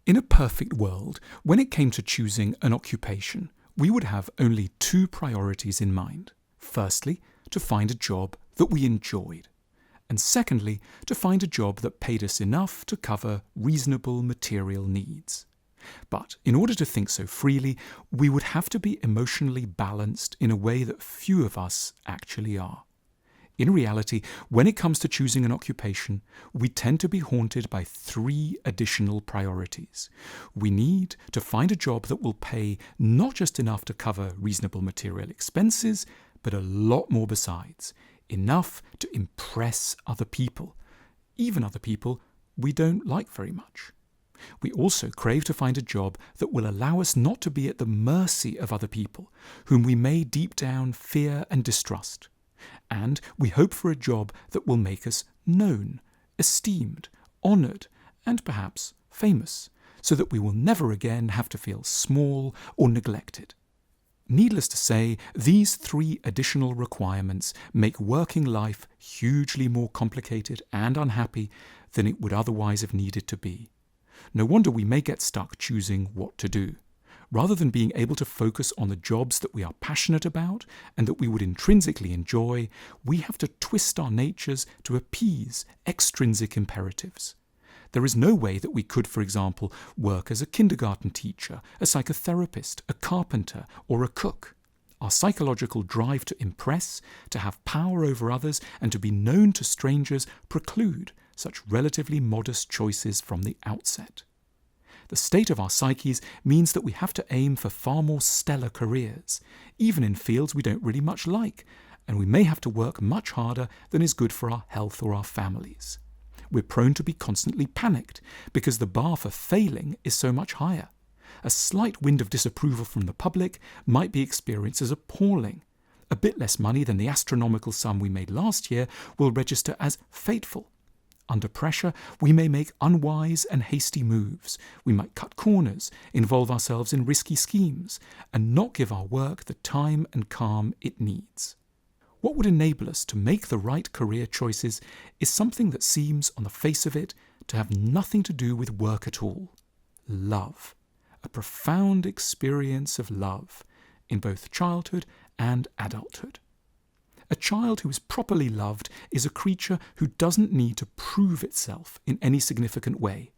In a perfect world, when it came to choosing an occupation, we would have only two priorities in mind. Firstly, to find a job that we enjoyed. And secondly, to find a job that paid us enough to cover reasonable material needs. But in order to think so freely, we would have to be emotionally balanced in a way that few of us actually are. In reality, when it comes to choosing an occupation, we tend to be haunted by three additional priorities. We need to find a job that will pay not just enough to cover reasonable material expenses, but a lot more besides. Enough to impress other people, even other people we don't like very much. We also crave to find a job that will allow us not to be at the mercy of other people, whom we may deep down fear and distrust. And we hope for a job that will make us known, esteemed, honoured, and perhaps famous, so that we will never again have to feel small or neglected. Needless to say, these three additional requirements make working life hugely more complicated and unhappy than it would otherwise have needed to be. No wonder we may get stuck choosing what to do. Rather than being able to focus on the jobs that we are passionate about and that we would intrinsically enjoy, we have to twist our natures to appease extrinsic imperatives. There is no way that we could, for example, work as a kindergarten teacher, a psychotherapist, a carpenter, or a cook. Our psychological drive to impress, to have power over others, and to be known to strangers preclude such relatively modest choices from the outset. The state of our psyches means that we have to aim for far more stellar careers, even in fields we don't really much like, and we may have to work much harder than is good for our health or our families. We're prone to be constantly panicked because the bar for failing is so much higher. A slight wind of disapproval from the public might be experienced as appalling. A bit less money than the astronomical sum we made last year will register as fateful. Under pressure, we may make unwise and hasty moves. We might cut corners, involve ourselves in risky schemes, and not give our work the time and calm it needs. What would enable us to make the right career choices is something that seems, on the face of it, to have nothing to do with work at all. Love. A profound experience of love, in both childhood and adulthood. A child who is properly loved is a creature who doesn't need to prove itself in any significant way.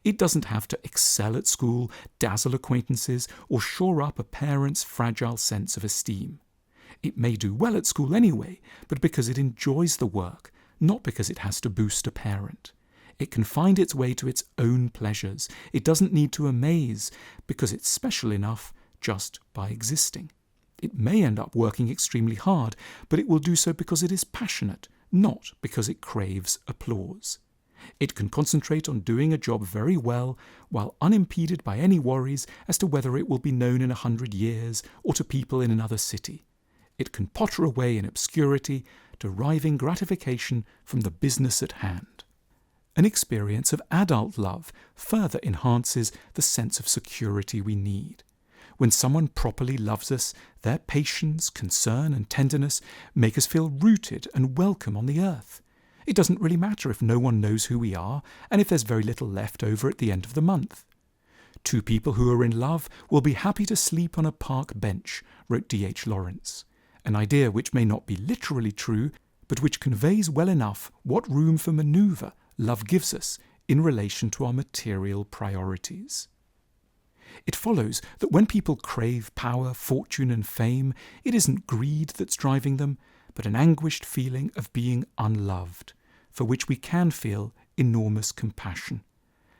It doesn't have to excel at school, dazzle acquaintances, or shore up a parent's fragile sense of esteem. It may do well at school anyway, but because it enjoys the work, not because it has to boost a parent. It can find its way to its own pleasures. It doesn't need to amaze, because it's special enough just by existing. It may end up working extremely hard, but it will do so because it is passionate, not because it craves applause. It can concentrate on doing a job very well, while unimpeded by any worries as to whether it will be known in 100 years or to people in another city. It can potter away in obscurity, deriving gratification from the business at hand. An experience of adult love further enhances the sense of security we need. When someone properly loves us, their patience, concern, and tenderness make us feel rooted and welcome on the earth. It doesn't really matter if no one knows who we are, and if there's very little left over at the end of the month. Two people who are in love will be happy to sleep on a park bench, wrote D.H. Lawrence, an idea which may not be literally true, but which conveys well enough what room for manoeuvre love gives us in relation to our material priorities. It follows that when people crave power, fortune, and fame, it isn't greed that's driving them, but an anguished feeling of being unloved, for which we can feel enormous compassion.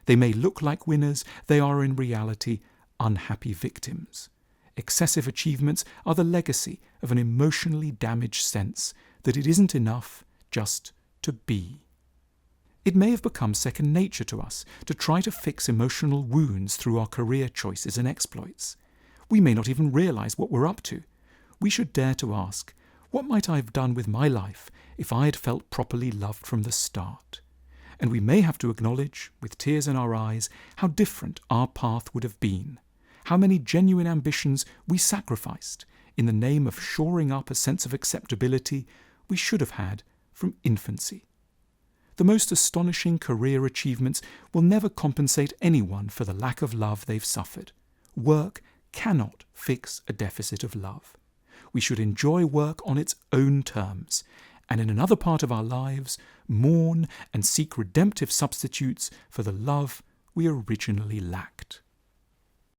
They may look like winners, they are in reality unhappy victims. Excessive achievements are the legacy of an emotionally damaged sense that it isn't enough just to be. It may have become second nature to us to try to fix emotional wounds through our career choices and exploits. We may not even realize what we're up to. We should dare to ask, what might I have done with my life if I had felt properly loved from the start? And we may have to acknowledge, with tears in our eyes, how different our path would have been, how many genuine ambitions we sacrificed in the name of shoring up a sense of acceptability we should have had from infancy. The most astonishing career achievements will never compensate anyone for the lack of love they've suffered. Work cannot fix a deficit of love. We should enjoy work on its own terms, and in another part of our lives, mourn and seek redemptive substitutes for the love we originally lacked.